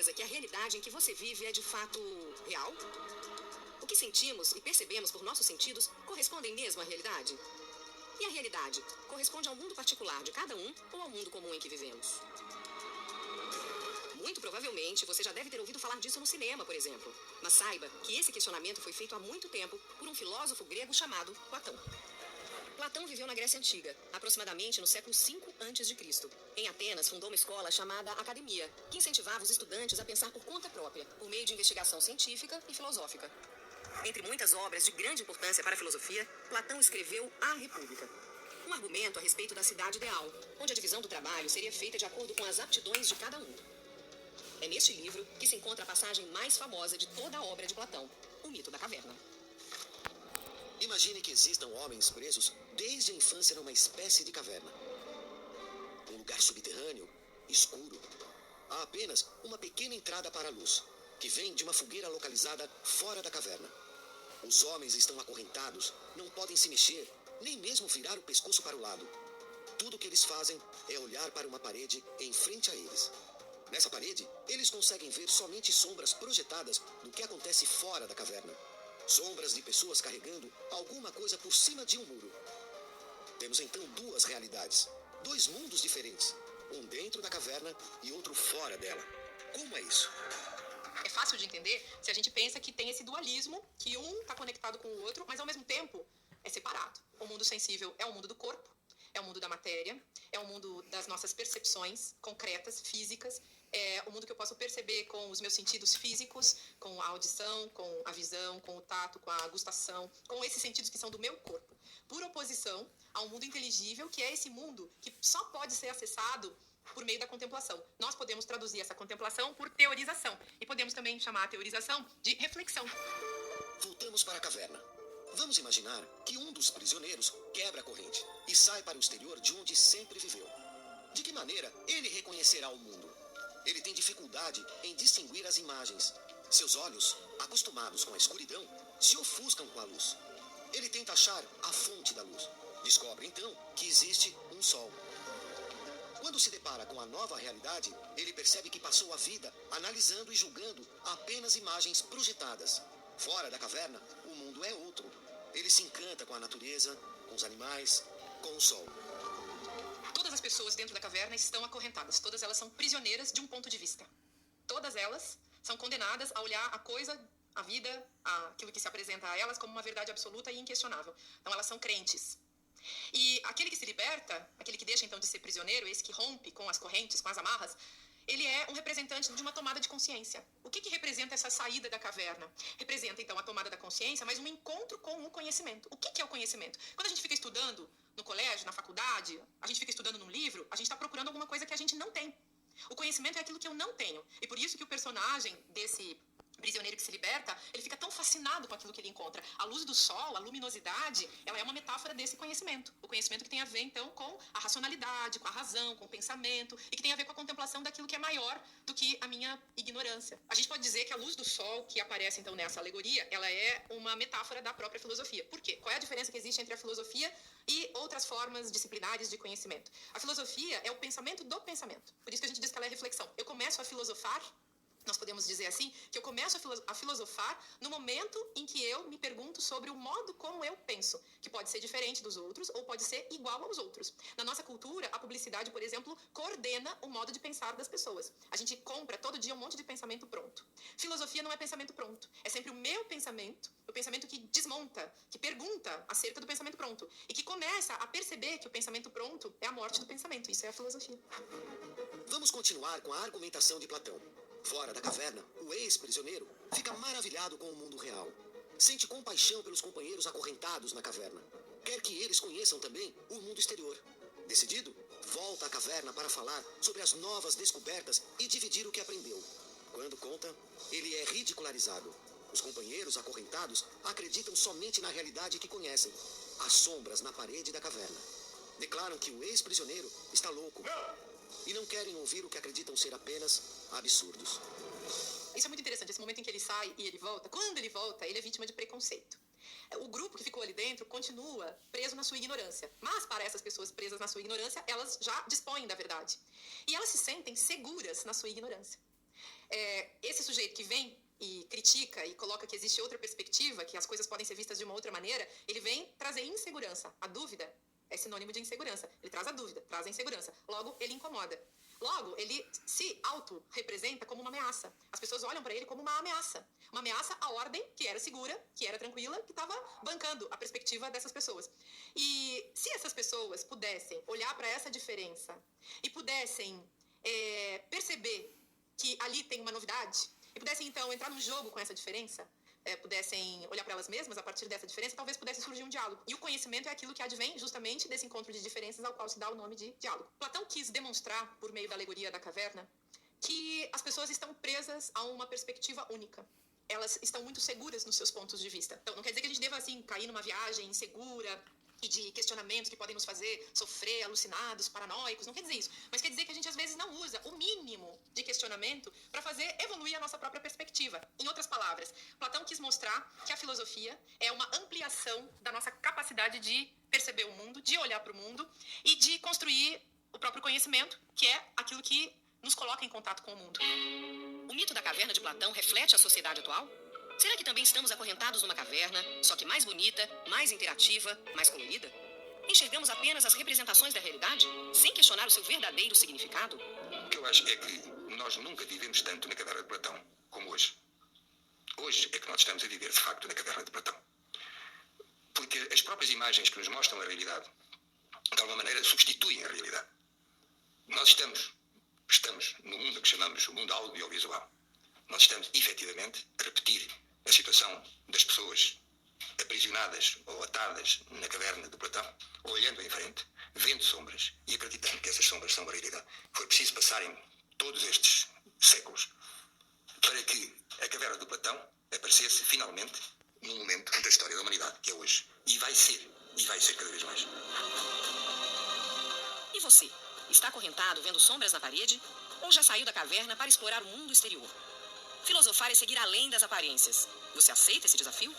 certeza que a realidade em que você vive é de fato real? O que sentimos e percebemos por nossos sentidos correspondem mesmo à realidade? E a realidade corresponde ao mundo particular de cada um ou ao mundo comum em que vivemos? Muito provavelmente você já deve ter ouvido falar disso no cinema, por exemplo. Mas saiba que esse questionamento foi feito há muito tempo por um filósofo grego chamado Platão. Platão viveu na Grécia Antiga, aproximadamente no século V a.C. Em Atenas, fundou uma escola chamada Academia, que incentivava os estudantes a pensar por conta própria, por meio de investigação científica e filosófica. Entre muitas obras de grande importância para a filosofia, Platão escreveu A República. Um argumento a respeito da cidade ideal, onde a divisão do trabalho seria feita de acordo com as aptidões de cada um. É neste livro que se encontra a passagem mais famosa de toda a obra de Platão, o mito da caverna. Imagine que existam homens presos desde a infância numa espécie de caverna. Um lugar subterrâneo, escuro. Há apenas uma pequena entrada para a luz, que vem de uma fogueira localizada fora da caverna. Os homens estão acorrentados, não podem se mexer, nem mesmo virar o pescoço para o lado. Tudo o que eles fazem é olhar para uma parede em frente a eles. Nessa parede, eles conseguem ver somente sombras projetadas do que acontece fora da caverna. Sombras de pessoas carregando alguma coisa por cima de um muro. Temos então duas realidades, dois mundos diferentes, um dentro da caverna e outro fora dela. Como é isso? É fácil de entender se a gente pensa que tem esse dualismo, que um está conectado com o outro, mas ao mesmo tempo é separado. O mundo sensível é o mundo do corpo, é o mundo da matéria, é o mundo das nossas percepções concretas, físicas, é o mundo que eu posso perceber com os meus sentidos físicos, com a audição, com a visão, com o tato, com a gustação, com esses sentidos que são do meu corpo. Por oposição ao mundo inteligível, que é esse mundo que só pode ser acessado por meio da contemplação. Nós podemos traduzir essa contemplação por teorização e podemos também chamar a teorização de reflexão. Voltamos para a caverna. Vamos imaginar que um dos prisioneiros quebra a corrente e sai para o exterior de onde sempre viveu. De que maneira ele reconhecerá o mundo? Ele tem dificuldade em distinguir as imagens. Seus olhos, acostumados com a escuridão, se ofuscam com a luz. Ele tenta achar a fonte da luz. Descobre então que existe um sol. Quando se depara com a nova realidade, ele percebe que passou a vida analisando e julgando apenas imagens projetadas. Fora da caverna, o mundo é outro. Ele se encanta com a natureza, com os animais, com o sol. Todas as pessoas dentro da caverna estão acorrentadas. Todas elas são prisioneiras de um ponto de vista. Todas elas são condenadas a olhar a coisa, a vida, aquilo que se apresenta a elas como uma verdade absoluta e inquestionável. Então elas são crentes. E aquele que se liberta, aquele que deixa então de ser prisioneiro, esse que rompe com as correntes, com as amarras, ele é um representante de uma tomada de consciência. O que representa essa saída da caverna? Representa, então, a tomada da consciência, mas um encontro com o conhecimento. O que é o conhecimento? Quando a gente fica estudando no colégio, na faculdade, a gente fica estudando num livro, a gente está procurando alguma coisa que a gente não tem. O conhecimento é aquilo que eu não tenho. E por isso que o personagem desse prisioneiro que se liberta, ele fica tão fascinado com aquilo que ele encontra. A luz do sol, a luminosidade, ela é uma metáfora desse conhecimento. O conhecimento que tem a ver, então, com a racionalidade, com a razão, com o pensamento, e que tem a ver com a contemplação daquilo que é maior do que a minha ignorância. A gente pode dizer que a luz do sol, que aparece, então, nessa alegoria, ela é uma metáfora da própria filosofia. Por quê? Qual é a diferença que existe entre a filosofia e outras formas disciplinares de conhecimento? A filosofia é o pensamento do pensamento. Por isso que a gente diz que ela é reflexão. Eu começo a filosofar, nós podemos dizer assim, que eu começo a filosofar no momento em que eu me pergunto sobre o modo como eu penso, que pode ser diferente dos outros ou pode ser igual aos outros. Na nossa cultura, a publicidade, por exemplo, coordena o modo de pensar das pessoas. A gente compra todo dia um monte de pensamento pronto. Filosofia não é pensamento pronto. É sempre o meu pensamento, o pensamento que desmonta, que pergunta acerca do pensamento pronto e que começa a perceber que o pensamento pronto é a morte do pensamento. Isso é a filosofia. Vamos continuar com a argumentação de Platão. Fora da caverna, o ex-prisioneiro fica maravilhado com o mundo real. Sente compaixão pelos companheiros acorrentados na caverna. Quer que eles conheçam também o mundo exterior. Decidido, volta à caverna para falar sobre as novas descobertas e dividir o que aprendeu. Quando conta, ele é ridicularizado. Os companheiros acorrentados acreditam somente na realidade que conhecem, as sombras na parede da caverna. Declaram que o ex-prisioneiro está louco. E não querem ouvir o que acreditam ser apenas absurdos. Isso é muito interessante, esse momento em que ele sai e ele volta. Quando ele volta, ele é vítima de preconceito. O grupo que ficou ali dentro continua preso na sua ignorância. Mas para essas pessoas presas na sua ignorância, elas já dispõem da verdade. E elas se sentem seguras na sua ignorância. esse sujeito que vem e critica e coloca que existe outra perspectiva, que as coisas podem ser vistas de uma outra maneira, ele vem trazer insegurança. A dúvida é sinônimo de insegurança. Ele traz a dúvida, traz a insegurança. Logo, ele incomoda. Logo, ele se auto-representa como uma ameaça. As pessoas olham para ele como uma ameaça. Uma ameaça à ordem, que era segura, que era tranquila, que estava bancando a perspectiva dessas pessoas. E se essas pessoas pudessem olhar para essa diferença e pudessem perceber que ali tem uma novidade, e pudessem, então, entrar num jogo com essa diferença, pudessem olhar para elas mesmas a partir dessa diferença, talvez pudesse surgir um diálogo. E o conhecimento é aquilo que advém justamente desse encontro de diferenças ao qual se dá o nome de diálogo. Platão quis demonstrar, por meio da alegoria da caverna, que as pessoas estão presas a uma perspectiva única. Elas estão muito seguras nos seus pontos de vista. Então, não quer dizer que a gente deva, assim, cair numa viagem insegura e de questionamentos que podem nos fazer sofrer, alucinados, paranoicos, não quer dizer isso. Mas quer dizer que a gente, às vezes, não usa o mínimo de questionamento para fazer evoluir a nossa própria perspectiva. Em outras palavras, Platão quis mostrar que a filosofia é uma ampliação da nossa capacidade de perceber o mundo, de olhar para o mundo e de construir o próprio conhecimento, que é aquilo que nos coloca em contato com o mundo. O mito da caverna de Platão reflete a sociedade atual? Será que também estamos acorrentados numa caverna, só que mais bonita, mais interativa, mais colorida? Enxergamos apenas as representações da realidade, sem questionar o seu verdadeiro significado? O que eu acho é que nós nunca vivemos tanto na caverna de Platão como hoje. Hoje é que nós estamos a viver, de facto, na caverna de Platão. Porque as próprias imagens que nos mostram a realidade, de alguma maneira, substituem a realidade. Nós estamos no mundo que chamamos o mundo audiovisual. Nós estamos, efetivamente, a repetir a situação das pessoas aprisionadas ou atadas na caverna de Platão, olhando em frente, vendo sombras e acreditando que essas sombras são a realidade. Foi preciso passarem todos estes séculos para que a caverna de Platão aparecesse finalmente num momento da história da humanidade, que é hoje. E vai ser cada vez mais. E você? Está acorrentado vendo sombras na parede? Ou já saiu da caverna para explorar o mundo exterior? Filosofar é seguir além das aparências. Você aceita esse desafio?